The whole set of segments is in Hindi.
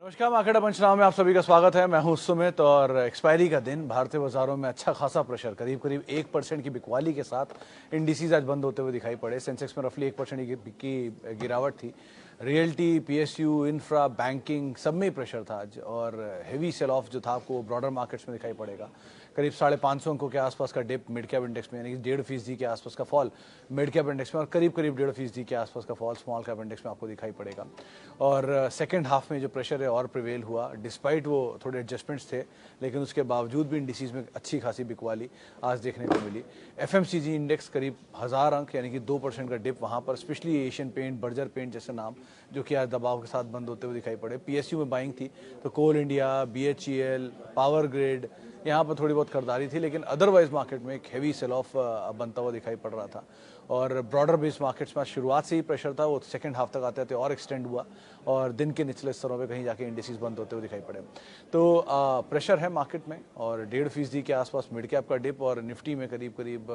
नमस्कार, मार्केट पंचनामा में आप सभी का स्वागत है। मैं हूं सुमित और एक्सपायरी का दिन भारतीय बाजारों में अच्छा खासा प्रेशर, करीब करीब 1% की बिकवाली के साथ इंडिसेस आज बंद होते हुए दिखाई पड़े। सेंसेक्स में रफली 1% की गिरावट थी। रियल्टी, पीएसयू, इंफ्रा, बैंकिंग सब में ही प्रेशर था आज और हेवी सेल ऑफ जो था आपको ब्रॉडर मार्केट्स में दिखाई पड़ेगा। करीब 550 अंकों के आसपास का डिप मिड कैप इंडेक्स में, यानी कि 1.5% के आसपास का फॉल मिड कैप इंडेक्स में और करीब 1.5% के आसपास का फॉल स्मॉल कैप इंडेक्स में आपको दिखाई पड़ेगा। और सेकेंड हाफ में जो प्रेशर है और प्रिवेल हुआ, डिस्पाइट वो थोड़े एडजस्टमेंट्स थे, लेकिन उसके बावजूद भी इंडिसेस में अच्छी खासी बिकवाली आज देखने को मिली। एफएमसीजी इंडेक्स करीब 1000 अंक यानी कि 2% का डिप वहाँ पर, specially Asian paint, Berger paint जैसे नाम जो कि आज दबाव के साथ बंद होते हुए दिखाई पड़े। पीएसयू में बाइंग थी तो कोल इंडिया, बीएचईएल, पावर ग्रिड यहाँ पर थोड़ी बहुत खरीदारी थी, लेकिन अदरवाइज मार्केट में एक हेवी सेल ऑफ बनता हुआ दिखाई पड़ रहा था। और ब्रॉडर बेस्ड मार्केट्स में शुरुआत से ही प्रेशर था, वो सेकंड हाफ तक आते आते और एक्सटेंड हुआ और दिन के निचले स्तरों पे कहीं जाके इंडिसेस बंद होते हुए दिखाई पड़े। तो प्रेशर है मार्केट में और 1.5% के आसपास मिड कैप का डिप और निफ्टी में करीब करीब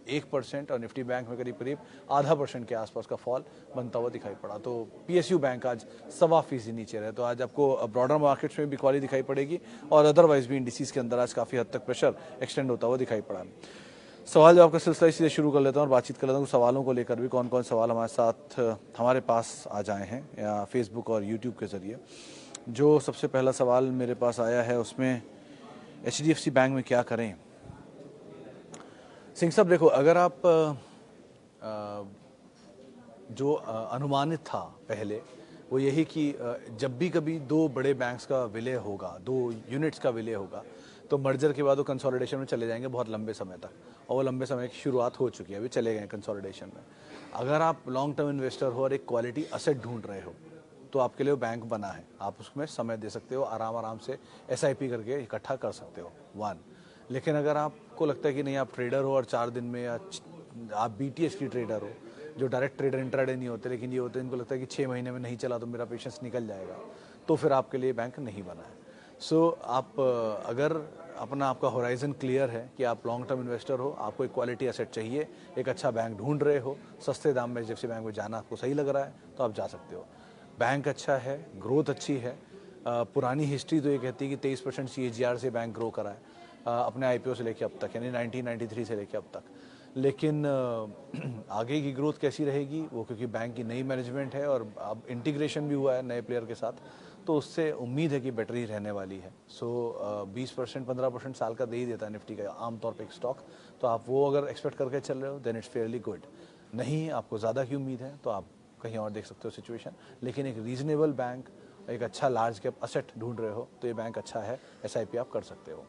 1% और निफ्टी बैंक में करीब करीब 0.5% के आसपास का फॉल बनता हुआ दिखाई पड़ा। तो पीएसयू बैंक आज 1.25% नीचे रहे। तो आज आपको ब्रॉडर मार्केट्स में भी बिकवाली दिखाई पड़ेगी और अदरवाइज भी इंडिसेस के अंदर आज काफ़ी हद तक प्रेशर एक्सटेंड होता हुआ दिखाई पड़ा। सवाल जवाब का सिलसिला इसीलिए शुरू कर लेता हूँ और बातचीत कर लेता हूँ सवालों को लेकर भी, कौन कौन सवाल हमारे साथ हमारे पास आ जाए हैं या फेसबुक और यूट्यूब के ज़रिए। जो सबसे पहला सवाल मेरे पास आया है उसमें एचडीएफसी बैंक में क्या करें। सिंह साहब देखो, अगर आप जो अनुमानित था पहले वो यही कि जब भी कभी दो बड़े बैंक्स का विलय होगा, दो यूनिट्स का विलय होगा, तो मर्जर के बाद वो कंसोलिडेशन में चले जाएंगे बहुत लंबे समय तक, और वो लंबे समय की शुरुआत हो चुकी है, अभी चले गए कंसोलिडेशन में। अगर आप लॉन्ग टर्म इन्वेस्टर हो और एक क्वालिटी असेट ढूंढ रहे हो तो आपके लिए वो बैंक बना है, आप उसमें समय दे सकते हो, आराम से एसआईपी करके इकट्ठा कर सकते हो, वन। लेकिन अगर आपको लगता है कि नहीं आप ट्रेडर हो और 4 दिन में, या आप बीटीएस की ट्रेडर हो जो डायरेक्ट ट्रेडर इंट्राडे नहीं होते लेकिन ये होते हैं, इनको लगता है कि 6 महीने में नहीं चला तो मेरा पेशेंस निकल जाएगा, तो फिर आपके लिए बैंक नहीं बना है। सो आप अगर अपना आपका होराइजन क्लियर है कि आप लॉन्ग टर्म इन्वेस्टर हो, आपको एक क्वालिटी एसेट चाहिए, एक अच्छा बैंक ढूंढ रहे हो, सस्ते दाम में एचडीएफसी बैंक में जाना आपको सही लग रहा है, तो आप जा सकते हो। बैंक अच्छा है, ग्रोथ अच्छी है, पुरानी हिस्ट्री तो ये कहती है कि 23% CAGR से बैंक ग्रो करा है अपने आईपीओ से लेके अब तक, यानी 1993 से लेके अब तक। लेकिन आगे की ग्रोथ कैसी रहेगी वो, क्योंकि बैंक की नई मैनेजमेंट है और अब इंटीग्रेशन भी हुआ है नए प्लेयर के साथ, तो उससे उम्मीद है कि बेटर ही रहने वाली है। सो 20% 15% साल का दे ही देता है निफ्टी का आमतौर पे एक स्टॉक, तो आप वो अगर एक्सपेक्ट करके चल रहे हो देन इट्स फेयरली गुड। नहीं आपको ज़्यादा की उम्मीद है तो आप कहीं और देख सकते हो सिचुएशन, लेकिन एक रीजनेबल बैंक, एक अच्छा लार्ज कैप असेट ढूंढ रहे हो तो ये बैंक अच्छा है, एसआईपी आप कर सकते हो।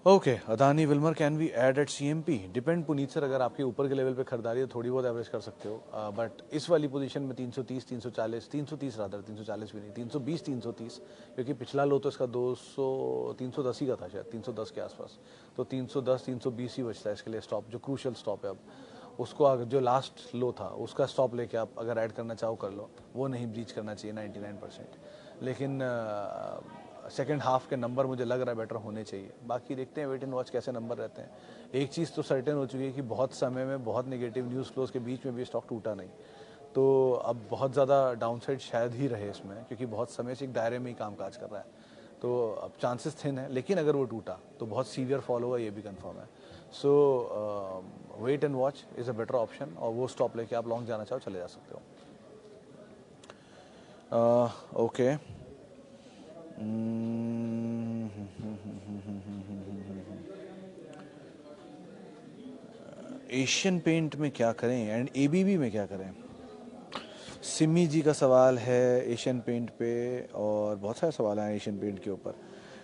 Okay, Adani Wilmar can we add at CMP? Depend Puneet sir, अगर आपके ऊपर के लेवल पे खरीदारी है थोड़ी बहुत एवरेज कर सकते हो, बट इस वाली पोजीशन में 330, 340, 330 रादर, 340 भी नहीं, 320, 330, क्योंकि पिछला लो तो इसका 310 ही का था शायद, 310 के आसपास, तो 310, 320 ही बचता है इसके लिए स्टॉप, जो क्रूशियल स्टॉप है अब उसको, अगर जो लास्ट लो था उसका स्टॉप लेके आप अगर ऐड करना चाहो कर लो, वो नहीं ब्रीच करना चाहिए 99%। लेकिन सेकेंड हाफ के नंबर मुझे लग रहा है बेटर होने चाहिए, बाकी देखते हैं वेट एंड वॉच कैसे नंबर रहते हैं। एक चीज़ तो सर्टेन हो चुकी है कि बहुत समय में बहुत नेगेटिव न्यूज़ फ्लोज के बीच में भी स्टॉक टूटा नहीं, तो अब बहुत ज़्यादा डाउनसाइड शायद ही रहे इसमें, क्योंकि बहुत समय से एक दायरे में ही कामकाज कर रहा है, तो अब चांसेस थिन है, लेकिन अगर वो टूटा तो बहुत सीवियर फॉल होगा, ये भी कंफर्म है। So wait and watch is a better option, और वो स्टॉप लेके आप लॉन्ग जाना चाहो चले जा सकते हो। ओके, एशियन पेंट में क्या करें एंड एबीबी में क्या करें? सिमी जी का सवाल है एशियन पेंट पे, और बहुत सारे सवाल हैं एशियन पेंट के ऊपर।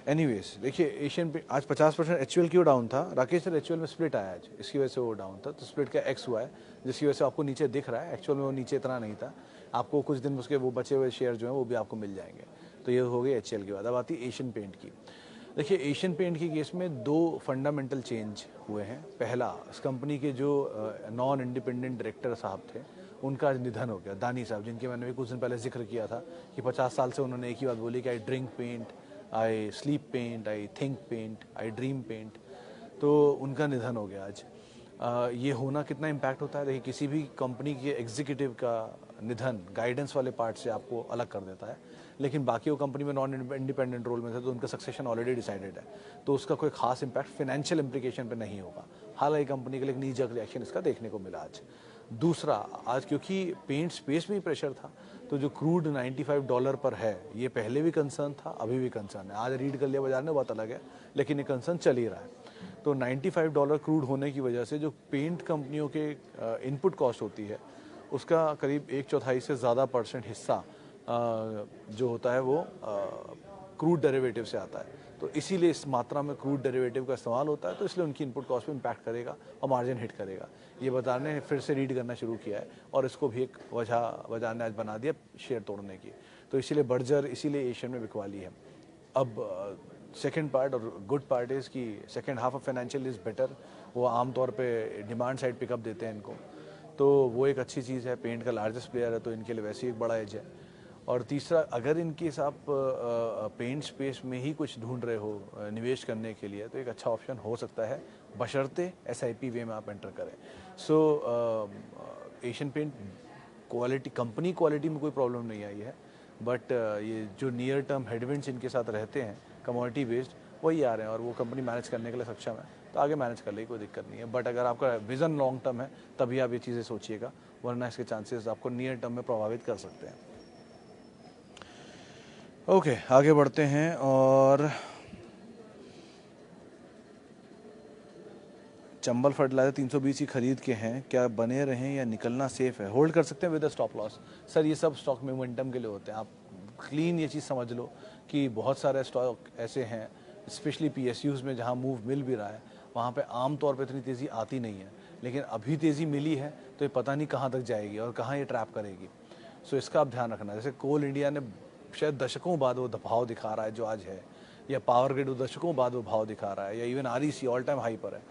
एनीवेज देखिए, एशियन पेंट आज 50% एचयूएल क्यों डाउन था राकेश सर? एचयूएल में स्प्लिट आया आज, इसकी वजह से वो डाउन था, तो स्प्लिट का एक्स हुआ है जिसकी वजह से आपको नीचे दिख रहा है, एक्चुअल में वो नीचे इतना नहीं था, आपको कुछ दिन उसके वो बचे हुए शेयर जो हैं वो भी आपको मिल जाएंगे। तो ये हो गई एचयूएल की बात। अब आती है एशियन पेंट की। देखिए, एशियन पेंट के केस में दो फंडामेंटल चेंज हुए हैं। पहला, इस कंपनी के जो नॉन इंडिपेंडेंट डायरेक्टर साहब थे उनका आज निधन हो गया, दानी साहब, जिनके मैंने भी कुछ दिन पहले जिक्र किया था कि 50 साल से उन्होंने एक ही बात बोली कि I drink paint, I sleep paint, I think paint, I dream paint, तो उनका निधन हो गया आज। ये होना कितना इम्पैक्ट होता है, देखिए किसी भी कंपनी के एग्जीक्यूटिव का निधन गाइडेंस वाले पार्ट से आपको अलग कर देता है, लेकिन बाकी वो कंपनी में नॉन इंडिपेंडेंट रोल में थे तो उनका सक्सेशन ऑलरेडी डिसाइडेड है, तो उसका कोई खास इम्पैक्ट फाइनेंशियल इंप्लीकेशन पे नहीं होगा। हालांकि कंपनी के लिए एक नी जर्क रिएक्शन इसका देखने को मिला आज। दूसरा, आज क्योंकि पेंट स्पेस में ही प्रेशर था, तो जो क्रूड $95 पर है, ये पहले भी कंसर्न था, अभी भी कंसर्न है। आज रीड कर लिया बाजार ने, बात अलग है, लेकिन ये कंसर्न चल ही रहा है। तो $95 क्रूड होने की वजह से जो पेंट कंपनियों के इनपुट कॉस्ट होती है, उसका करीब 1/4 से ज़्यादा % हिस्सा जो होता है वो क्रूड डेरिवेटिव से आता है। तो इसीलिए इस मात्रा में क्रूड डेरिवेटिव का इस्तेमाल होता है, तो इसलिए उनकी इनपुट कॉस्ट पे इम्पैक्ट करेगा और मार्जिन हिट करेगा। ये बाजार ने फिर से रीड करना शुरू किया है और इसको भी एक वजह बाजार ने आज बना दिया शेयर तोड़ने की। तो इसीलिए बर्जर, इसीलिए एशियन में बिकवाली है। अब सेकेंड पार्ट और गुड पार्ट इज़ कि second half of financial is better. वो आमतौर पे डिमांड साइड पिकअप देते हैं इनको, तो वो एक अच्छी चीज़ है। पेंट का लार्जेस्ट प्लेयर है तो इनके लिए वैसे ही एक बड़ा एज है। और तीसरा, अगर इनकेस आप पेंट स्पेस में ही कुछ ढूंढ रहे हो निवेश करने के लिए, तो एक अच्छा ऑप्शन हो सकता है, बशर्ते SIP वे में आप एंटर करें। So Asian paint quality, company quality में कोई प्रॉब्लम नहीं आई है, बट ये जो नियर टर्म हेडविंड्स इनके साथ रहते हैं कमोडिटी बेस्ड, वही आ रहे हैं और वो कंपनी मैनेज करने के लिए सक्षम है, तो आगे मैनेज कर लेगी, कोई दिक्कत नहीं है। बट अगर आपका विजन लॉन्ग टर्म है तभी आप ये चीज़ें सोचिएगा, वरना इसके चांसेस आपको नियर टर्म में प्रभावित कर सकते हैं। ओके, आगे बढ़ते हैं। और चंबल फर्टिलाइजर 320 की खरीद के हैं, क्या बने रहें या निकलना सेफ है? होल्ड कर सकते हैं with a stop loss. Sir ये सब स्टॉक मोमेंटम के लिए होते हैं। आप क्लीन ये चीज़ समझ लो कि बहुत सारे स्टॉक ऐसे हैं, स्पेशली PSUs में, जहां मूव मिल भी रहा है, वहां पे आम तौर पे इतनी तेज़ी आती नहीं है, लेकिन अभी तेज़ी मिली है तो ये पता नहीं कहाँ तक जाएगी और कहाँ ये ट्रैप करेगी। सो इसका आप ध्यान रखना। जैसे कोल इंडिया ने शायद दशकों बाद वो भाव दिखा रहा है जो आज है, या पावर ग्रिड दशकों बाद वो भाव दिखा रहा है, या even REC all time high पर है।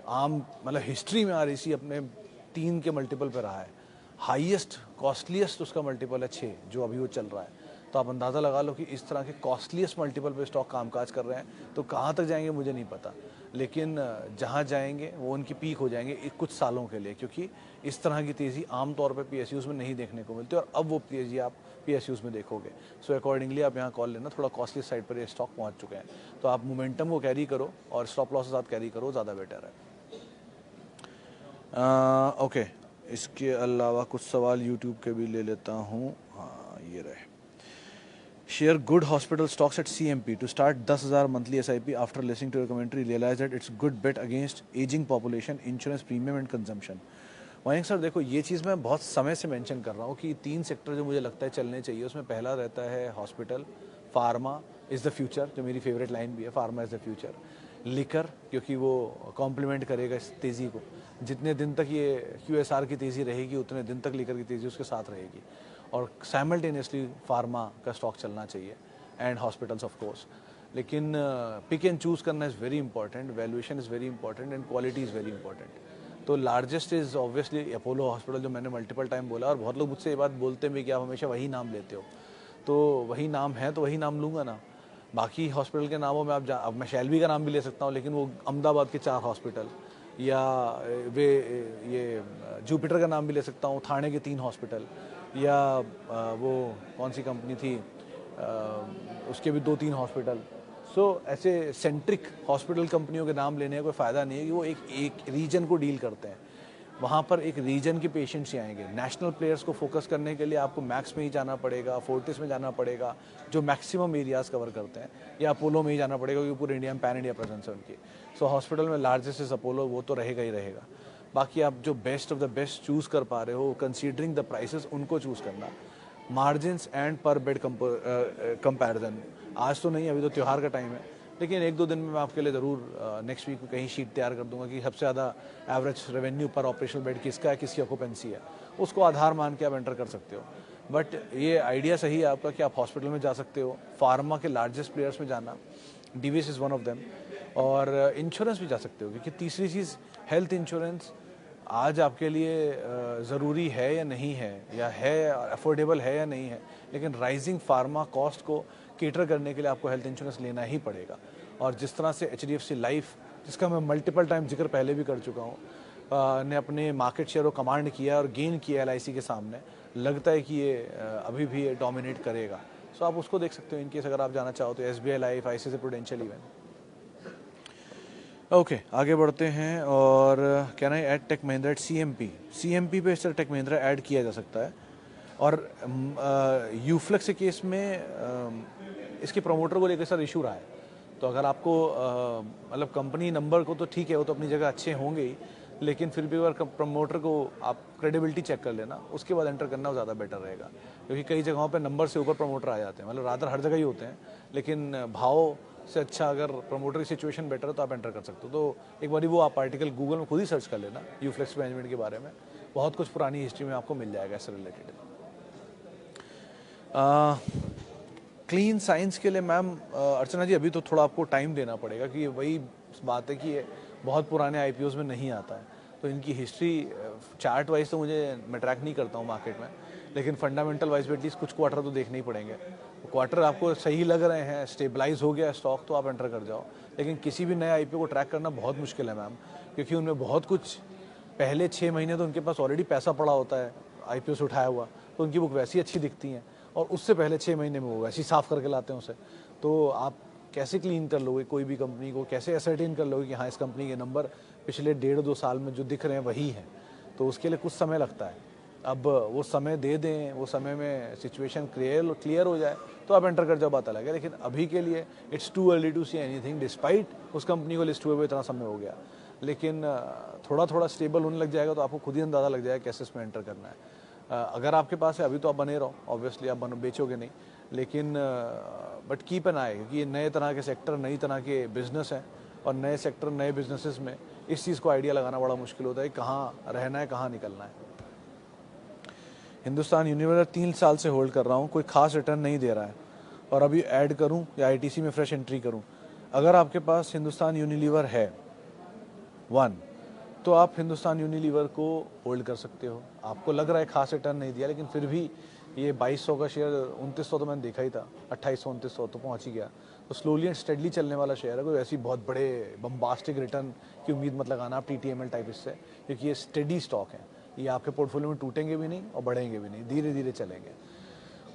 आम मतलब हिस्ट्री में REC अपने 3 के मल्टीपल पे रहा है। हाईएस्ट कॉस्टलीस्ट उसका मल्टीपल है 6, जो अभी वो चल रहा है। तो आप अंदाज़ा लगा लो कि इस तरह के कॉस्टलीस्ट मल्टीपल पे स्टॉक कामकाज कर रहे हैं, तो कहाँ तक जाएंगे मुझे नहीं पता, लेकिन जहाँ जाएंगे वो उनकी पीक हो जाएंगे कुछ सालों के लिए, क्योंकि इस तरह की तेज़ी आमतौर पे PSUs में नहीं देखने को मिलती, और अब वो तेज़ी आप PSUs में देखोगे। सो अकॉर्डिंगली आप यहाँ कॉल लेना, थोड़ा कॉस्टली साइड पर ये स्टॉक पहुँच चुके हैं, तो आप मोमेंटम को कैरी करो और स्टॉप लॉस के साथ कैरी करो, ज़्यादा बेटर है। ओके, इसके अलावा कुछ सवाल यूट्यूब के भी ले लेता हूँ। हाँ, ये रहे। Share good hospital stocks at CMP to start 10,000 monthly SIP after listening to your commentary, realise that it's good bet against ageing population, insurance premium and consumption. Mayank sir देखो, ये चीज़ मैं बहुत समय से मेंशन कर रहा हूँ कि 3 सेक्टर जो मुझे लगता है चलने चाहिए, उसमें पहला रहता है hospital, pharma is the future, जो मेरी फेवरेट लाइन भी है, pharma is the future, liquor क्योंकि वो कॉम्प्लीमेंट करेगा इस तेज़ी को। जितने दिन तक ये QSR की तेज़ी रहेगी उतने दिन तक लिकर की तेज़ी उसके साथ रहेगी, और साइमल्टेनियसली फार्मा का स्टॉक चलना चाहिए एंड हॉस्पिटल्स ऑफ कोर्स। लेकिन पिक एंड चूज़ करना is very important, valuation is very important and quality is very important. तो largest is obviously Apollo hospital, जो मैंने मल्टीपल टाइम बोला, और बहुत लोग मुझसे ये बात बोलते हैं कि आप हमेशा वही नाम लेते हो, तो वही नाम है तो वही नाम लूँगा ना। बाकी हॉस्पिटल के नामों में अब मैं शैलवी का नाम भी ले सकता हूँ, लेकिन वो अहमदाबाद के 4 हॉस्पिटल, या वे ये जुपिटर का नाम भी ले सकता हूँ, थाने के 3 हॉस्पिटल, या वो कौन सी कंपनी थी उसके भी 2-3 हॉस्पिटल। सो ऐसे सेंट्रिक हॉस्पिटल कंपनियों के नाम लेने का कोई फ़ायदा नहीं है कि वो एक रीजन को डील करते हैं। वहाँ पर एक रीजन के पेशेंट्स ही आएंगे। नेशनल प्लेयर्स को फोकस करने के लिए आपको मैक्स में ही जाना पड़ेगा, फोर्टिस में जाना पड़ेगा, जो मैक्सिमम एरियाज़ कवर करते हैं, या अपोलो में ही जाना पड़ेगा क्योंकि पूरे इंडिया में पैन इंडिया प्रेजेंस है उनकी। सो हॉस्पिटल में लार्जेस्ट इज अपोलो, वो तो रहेगा ही रहेगा। बाकी आप जो best of the best choose कर पा रहे हो, कंसीडरिंग द प्राइसेस, उनको चूज़ करना। मार्जिन्स एंड पर बेड कंपैरिजन आज तो नहीं, अभी तो त्यौहार का टाइम है, लेकिन 1-2 दिन में मैं आपके लिए ज़रूर नेक्स्ट वीक कहीं शीट तैयार कर दूंगा कि सबसे ज़्यादा एवरेज रेवेन्यू पर ऑपरेशनल बेड किसका है, किसकी ऑक्यूपेंसी है, उसको आधार मान के आप एंटर कर सकते हो। बट ये आइडिया सही है आपका कि आप हॉस्पिटल में जा सकते हो, फार्मा के लार्जेस्ट प्लेयर्स में जाना, DVS is one of them, और इंश्योरेंस भी जा सकते हो, क्योंकि तीसरी चीज़ हेल्थ इंश्योरेंस आज आपके लिए ज़रूरी है या नहीं है, या है अफोर्डेबल है या नहीं है, लेकिन राइजिंग फार्मा कॉस्ट को केटर करने के लिए आपको हेल्थ इंश्योरेंस लेना ही पड़ेगा। और जिस तरह से HDFC लाइफ, जिसका मैं मल्टीपल टाइम जिक्र पहले भी कर चुका हूँ, ने अपने मार्केट शेयर को कमांड किया और गेन किया LIC के सामने। लगता है कि ये अभी भी ये डोमिनेट करेगा। सो आप उसको देख सकते हो इन केस अगर आप जाना चाहो तो SBI life, ICICI prudential even. Okay आगे बढ़ते हैं। और can I add tech Mahindra at CMP पे इस तरह टेक महिंद्रा ऐड किया जा सकता है। और यूफ्लेक्स के केस में इसके प्रमोटर को लेकर सर इशू रहा है। तो अगर आपको मतलब कंपनी नंबर को तो ठीक है, वो तो अपनी जगह अच्छे होंगे ही, लेकिन फिर भी अगर प्रमोटर को आप क्रेडिबिलिटी चेक कर लेना, उसके बाद एंटर करना ज़्यादा बेटर रहेगा। क्योंकि कई जगहों पे नंबर से ऊपर प्रमोटर आ जाते हैं, मतलब रादर हर जगह ही होते हैं, लेकिन भाव से अच्छा अगर प्रमोटर की सिचुएशन बेटर है तो आप एंटर कर सकते हो। तो एक बार वो आप आर्टिकल गूगल में खुद ही सर्च कर लेना यूफ्लेक्स मैनेजमेंट के बारे में, बहुत कुछ पुरानी हिस्ट्री में आपको मिल जाएगा इससे रिलेटेड। क्लीन साइंस के लिए मैम अर्चना जी अभी तो थोड़ा आपको टाइम देना पड़ेगा, कि वही बात है कि ये बहुत पुराने IPOs में नहीं आता है, तो इनकी हिस्ट्री चार्ट वाइज तो मैं ट्रैक नहीं करता हूँ मार्केट में, लेकिन फंडामेंटल वाइज भी एटलीस्ट कुछ क्वार्टर तो देखने ही पड़ेंगे। क्वार्टर आपको सही लग रहे हैं, स्टेबलाइज हो गया स्टॉक, तो आप एंटर कर जाओ। लेकिन किसी भी नए IPO को ट्रैक करना बहुत मुश्किल है मैम, क्योंकि उनमें बहुत कुछ पहले 6 महीने तो उनके पास ऑलरेडी पैसा पड़ा होता है IPO से उठाया हुआ, तो उनकी बुक वैसी अच्छी दिखती हैं, और उससे पहले 6 महीने में वो वैसे ही साफ करके लाते हैं उसे। तो आप कैसे क्लीन कर लोगे कोई भी कंपनी को, कैसे एसर्टेन कर लोगे कि हाँ इस कंपनी के नंबर पिछले 1.5-2 साल में जो दिख रहे हैं वही हैं। तो उसके लिए कुछ समय लगता है। अब वो समय दे दें, वो समय में सिचुएशन क्लियर हो जाए तो आप एंटर कर जाओ, बात अलग है। लेकिन अभी के लिए it's too early to see anything, despite उस कंपनी को लिस्ट हुए हुए इतना समय हो गया। लेकिन थोड़ा थोड़ा स्टेबल होने लग जाएगा तो आपको खुद ही अंदाज़ा लग जाएगा कैसे इसमें एंटर करना है। अगर आपके पास है अभी तो आप बने रहो, ऑब्वियसली आप बेचोगे नहीं, लेकिन बट कीप एन आई, क्योंकि ये नए तरह के सेक्टर, नई तरह के बिजनेस हैं, और नए सेक्टर नए बिजनेसेस में इस चीज़ को आइडिया लगाना बड़ा मुश्किल होता है, कहाँ रहना है कहाँ निकलना है। हिंदुस्तान यूनिलीवर 3 साल से होल्ड कर रहा हूँ, कोई खास रिटर्न नहीं दे रहा है, और अभी ऐड करूँ या ITC में फ्रेश एंट्री करूँ? अगर आपके पास हिंदुस्तान यूनिलीवर है 1, तो आप हिंदुस्तान यूनिलीवर को होल्ड कर सकते हो। आपको लग रहा है खास रिटर्न नहीं दिया, लेकिन फिर भी ये 2200 का शेयर 2900 तो मैंने देखा ही था, 2800-2900 तो पहुंच ही गया। तो स्लोली एंड स्टेडली चलने वाला शेयर है, कोई ऐसी बहुत बड़े बम्बास्टिक रिटर्न की उम्मीद मत लगाना आप TTML टाइप इससे, क्योंकि ये स्टेडी स्टॉक है, ये आपके पोर्टफोलियो में टूटेंगे भी नहीं और बढ़ेंगे भी नहीं, धीरे धीरे चलेंगे।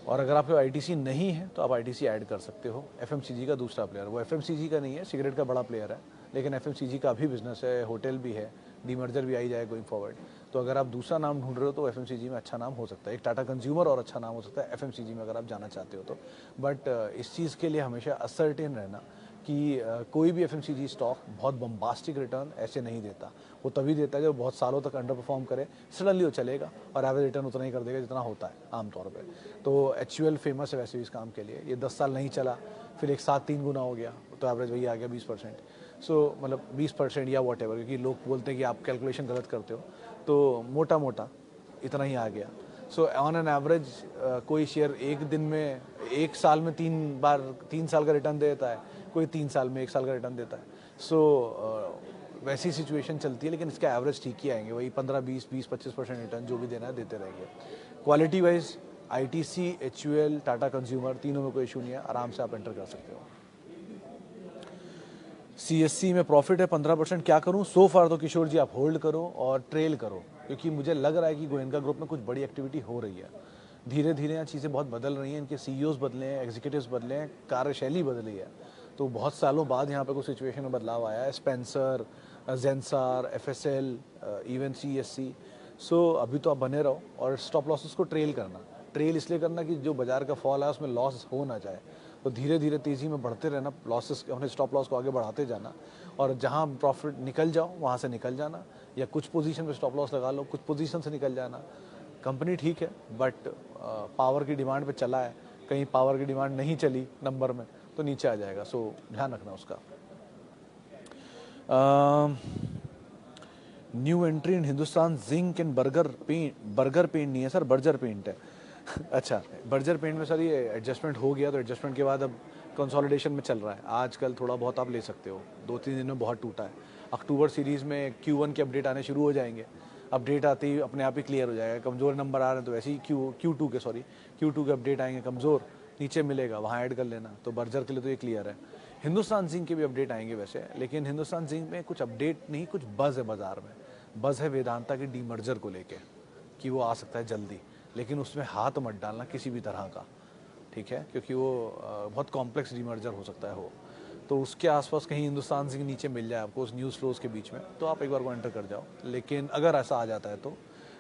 और अगर आपके ITC नहीं है तो आप ITC ऐड कर सकते हो। FMCG का दूसरा प्लेयर, वो FMCG का नहीं है, सिगरेट का बड़ा प्लेयर है, लेकिन FMCG का भी बिजनेस है, होटल भी है, डीमर्जर भी आई जाए गोइंग फॉरवर्ड। तो अगर आप दूसरा नाम ढूंढ रहे हो तो FMCG में अच्छा नाम हो सकता है, एक टाटा कंज्यूमर और अच्छा नाम हो सकता है FMCG में अगर आप जाना चाहते हो तो। बट इस चीज़ के लिए हमेशा असर्टेन रहना कि कोई भी FMCG स्टॉक बहुत बम्बास्टिक रिटर्न ऐसे नहीं देता। वो तभी देता है जब बहुत सालों तक अंडर परफॉर्म करे, सडनली वो चलेगा और एवरेज रिटर्न उतना ही कर देगा जितना होता है आमतौर पे। तो HUL फेमस है वैसे भी इस काम के लिए। ये 10 साल नहीं चला, फिर एक साथ 3 गुना हो गया, तो एवरेज वही आ गया 20%। सो मतलब 20% या वॉट एवर, क्योंकि लोग बोलते हैं कि आप कैलकुलेशन गलत करते हो, तो मोटा मोटा इतना ही आ गया। सो ऑन एन एवरेज कोई शेयर एक दिन में, एक साल में 3 साल का रिटर्न देता है, कोई 3 साल में 1 साल का रिटर्न देता है। सो वैसी सिचुएशन चलती है, लेकिन इसके एवरेज ठीक ही आएंगे, वही 15-20-25% रिटर्न जो भी देना है देते रहेंगे। Quality wise ITC, HUL, Tata consumer, तीनों में कोई इशू नहीं है, आराम से आप एंटर कर सकते हो। CSC में प्रॉफिट है 15%, क्या करूं? सो फार तो किशोर जी आप होल्ड करो और ट्रेल करो, क्योंकि मुझे लग रहा है कि गोयनका ग्रुप में कुछ बड़ी एक्टिविटी हो रही है। धीरे धीरे यहाँ चीज़ें बहुत बदल रही हैं, इनके CEOs बदले हैं, एग्जीक्यूटिव्स बदले हैं, कार्यशैली बदली है। तो बहुत सालों बाद यहाँ पे कुछ सिचुएशन में बदलाव आया है। Spencer, Zensar, FSL, even CSC। सो अभी तो आप बने रहो और स्टॉप लॉसेस को ट्रेल करना। ट्रेल इसलिए करना कि जो बाजार का फॉल है उसमें लॉस हो ना जाए, तो धीरे धीरे तेज़ी में बढ़ते रहना, लॉसेस अपने स्टॉप लॉस को आगे बढ़ाते जाना, और जहाँ प्रॉफिट निकल जाओ वहाँ से निकल जाना, या कुछ पोजीशन पे स्टॉप लॉस लगा लो, कुछ पोजीशन से निकल जाना। कंपनी ठीक है, बट पावर की डिमांड पे चला है, कहीं पावर की डिमांड नहीं चली नंबर में तो नीचे आ जाएगा, सो ध्यान रखना उसका। New entry in Hindustan zinc and burger paint नहीं है सर, बर्जर पेंट है। अच्छा, बर्जर पेंट में सर ये एडजस्टमेंट हो गया, तो एडजस्टमेंट के बाद अब कंसोलिडेशन में चल रहा है। आजकल थोड़ा बहुत आप ले सकते हो, 2-3 दिन में बहुत टूटा है। अक्टूबर सीरीज़ में Q1 के अपडेट आने शुरू हो जाएंगे, अपडेट आते ही अपने आप ही क्लियर हो जाएगा। कमज़ोर नंबर आ रहे हैं तो वैसे ही Q2 के अपडेट आएंगे, कमज़ोर नीचे मिलेगा, वहाँ ऐड कर लेना। तो बर्जर के लिए तो ये क्लियर है। हिंदुस्तान जिंक के भी अपडेट आएंगे वैसे, लेकिन हिंदुस्तान जिंक में कुछ अपडेट नहीं, कुछ बज़ है बाजार में। बज़ है वेदांता के डीमर्जर को लेके कि वो आ सकता है जल्दी, लेकिन उसमें हाथ मत डालना किसी भी तरह का, ठीक है, क्योंकि वो बहुत कॉम्प्लेक्स डीमर्जर हो सकता है हो। तो उसके आसपास कहीं हिंदुस्तान जिंक नीचे मिल जाए आपको उस न्यूज़ फ्लोज के बीच में, तो आप एक बार को एंटर कर जाओ, लेकिन अगर ऐसा आ जाता है तो।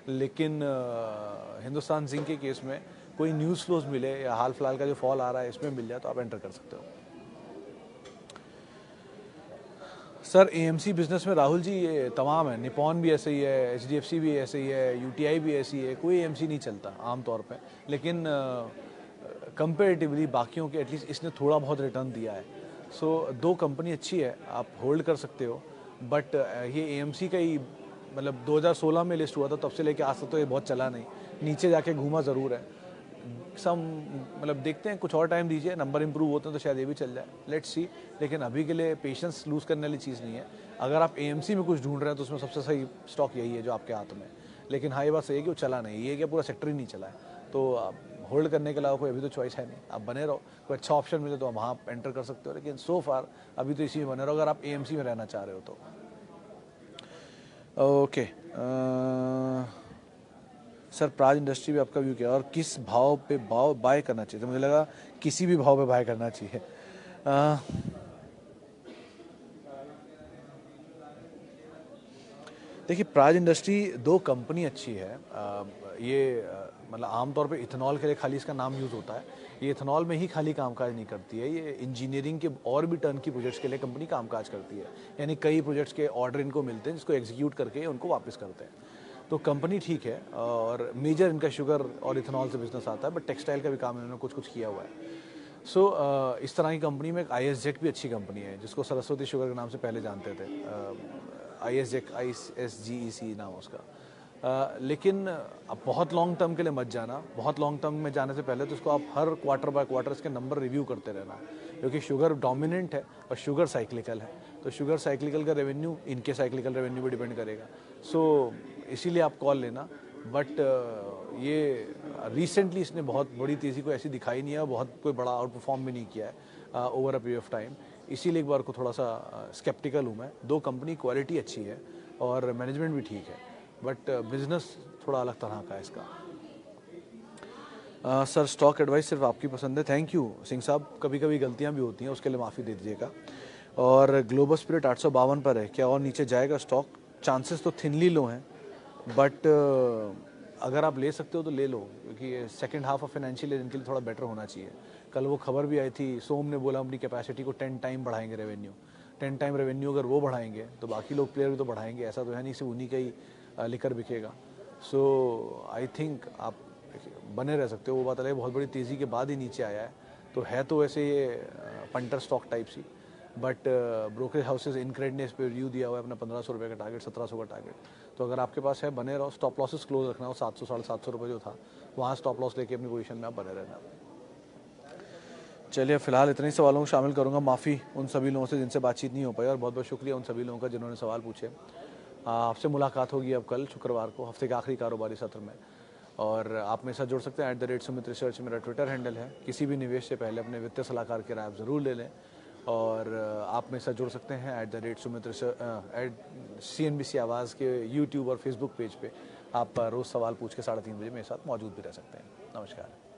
लेकिन हिंदुस्तान जिंक के केस में कोई न्यूज़ फ्लोज मिले या हाल फिलहाल का जो फॉल आ रहा है इसमें मिल जाए तो आप एंटर कर सकते हो। सर एएमसी बिजनेस में राहुल जी ये तमाम है, निपॉन भी ऐसे ही है, एचडीएफसी भी ऐसे ही है, यूटीआई भी ऐसी है, कोई एएमसी नहीं चलता आमतौर पे, लेकिन कंपेरेटिवली बाकियों के एटलीस्ट इसने थोड़ा बहुत रिटर्न दिया है। सो दो कंपनी अच्छी है, आप होल्ड कर सकते हो, बट ये एएमसी का ही मतलब 2016 में लिस्ट हुआ था, तब से लेके आज तक तो ये बहुत चला नहीं, नीचे जाके घूमा ज़रूर है। सम मतलब देखते हैं, कुछ और टाइम दीजिए, नंबर इंप्रूव होते हैं तो शायद ये भी चल जाए, लेट्स सी। लेकिन अभी के लिए पेशेंस लूज़ करने वाली चीज़ नहीं है। अगर आप एएमसी में कुछ ढूंढ रहे हैं तो उसमें सबसे सही स्टॉक यही है जो आपके हाथ में है। लेकिन हाँ, ये बात सही है कि वो चला नहीं, ये क्या पूरा सेक्टर ही नहीं चला है, तो आप होल्ड करने के अलावा कोई अभी तो चॉइस है नहीं, आप बने रहो। कोई अच्छा ऑप्शन मिले तो आप वहाँ एंटर कर सकते हो, लेकिन सो फार अभी तो इसी में बने रहो अगर आप एएमसी में रहना चाह रहे हो तो। ओके सर, प्राज इंडस्ट्री में आपका व्यू क्या है और किस भाव पे बाय करना चाहिए? तो मुझे लगा किसी भी भाव पे बाय करना चाहिए। देखिए, प्राज इंडस्ट्री दो कंपनी अच्छी है। मतलब आमतौर पे इथेनॉल के लिए खाली इसका नाम यूज़ होता है, ये इथेनॉल में ही खाली कामकाज नहीं करती है, ये इंजीनियरिंग के और भी टर्न की प्रोजेक्ट्स के लिए कंपनी कामकाज करती है। यानी कई प्रोजेक्ट्स के ऑर्डर इनको मिलते हैं जिसको एग्जीक्यूट करके उनको वापस करते हैं। तो कंपनी ठीक है, और मेजर इनका शुगर और इथेनॉल से बिजनेस आता है, बट टेक्सटाइल का भी काम इन्होंने कुछ कुछ किया हुआ है। सो इस तरह की कंपनी में एक ISJEC भी अच्छी कंपनी है, जिसको सरस्वती शुगर के नाम से पहले जानते थे। ISJEC, ISGEC नाम उसका। लेकिन अब बहुत लॉन्ग टर्म के लिए मत जाना, बहुत लॉन्ग टर्म में जाने से पहले तो उसको आप हर क्वार्टर बाय क्वार्टर इसके नंबर रिव्यू करते रहना, क्योंकि शुगर डोमिनेंट है और शुगर साइक्लिकल है, तो शुगर साइक्लिकल का रेवेन्यू इनके साइक्लिकल रेवेन्यू पर डिपेंड करेगा। सो इसीलिए आप कॉल लेना, बट ये रिसेंटली इसने बहुत बड़ी तेज़ी को ऐसी दिखाई नहीं है, बहुत कोई बड़ा आउट परफॉर्म भी नहीं किया है over a period of time, इसीलिए एक बार को थोड़ा सा स्केप्टिकल हूँ मैं। दो कंपनी क्वालिटी अच्छी है और मैनेजमेंट भी ठीक है, बट बिजनेस थोड़ा अलग तरह का है इसका। सर, स्टॉक एडवाइस सिर्फ आपकी पसंद है? थैंक यू सिंह साहब, कभी कभी गलतियाँ भी होती हैं, उसके लिए माफ़ी दे दीजिएगा। और ग्लोबल स्पिरिट 852 पर है, क्या और नीचे जाएगा स्टॉक? चांसेस तो थिनली लो हैं, बट अगर आप ले सकते हो तो ले लो, क्योंकि second half of financial year इनके लिए थोड़ा बेटर होना चाहिए। कल वो खबर भी आई थी, सोम ने बोला अपनी कैपेसिटी को 10 टाइम बढ़ाएंगे रेवेन्यू। 10 टाइम रेवेन्यू अगर वो बढ़ाएंगे तो बाकी लोग प्लेयर भी तो बढ़ाएंगे, ऐसा तो है नहीं सिर्फ उन्हीं का ही लिकर बिकेगा। सो आई थिंक आप बने रह सकते हो। वो बात अलग, बहुत बड़ी तेज़ी के बाद ही नीचे आया है, तो है तो वैसे ये पंटर स्टॉक टाइप सी, बट ब्रोकरेज हाउसेज इनक्रेड ने इस पर रिव्यू दिया हुआ है अपना 1500 रुपये का टारगेट, 1700 का टारगेट। तो अगर आपके पास है, बने रहो। स्टॉप लॉसेस क्लोज रखना हो 700 750 रुपये जो था, वहाँ स्टॉप लॉस लेके अपनी पोजीशन में आप बने रहना। चलिए, फिलहाल इतने ही सवालों को शामिल करूंगा। माफ़ी उन सभी लोगों से जिनसे बातचीत नहीं हो पाई, और बहुत बहुत शुक्रिया उन सभी लोगों का जिन्होंने सवाल पूछे। आपसे मुलाकात होगी अब कल शुक्रवार को, हफ्ते के आखिरी कारोबारी सत्र में, और आप मेरे साथ जुड़ सकते हैं। @सुमित रिसर्च मेरा ट्विटर हैंडल है। किसी भी निवेश से पहले अपने वित्तीय सलाहकार की राय आप ज़रूर ले लें, और आप मेरे साथ जुड़ सकते हैं @सुमित रिसर्च CNBC आवाज़ के यूट्यूब और फेसबुक पेज पे। आप रोज़ सवाल पूछ के 3:30 बजे मेरे साथ मौजूद भी रह सकते हैं। नमस्कार।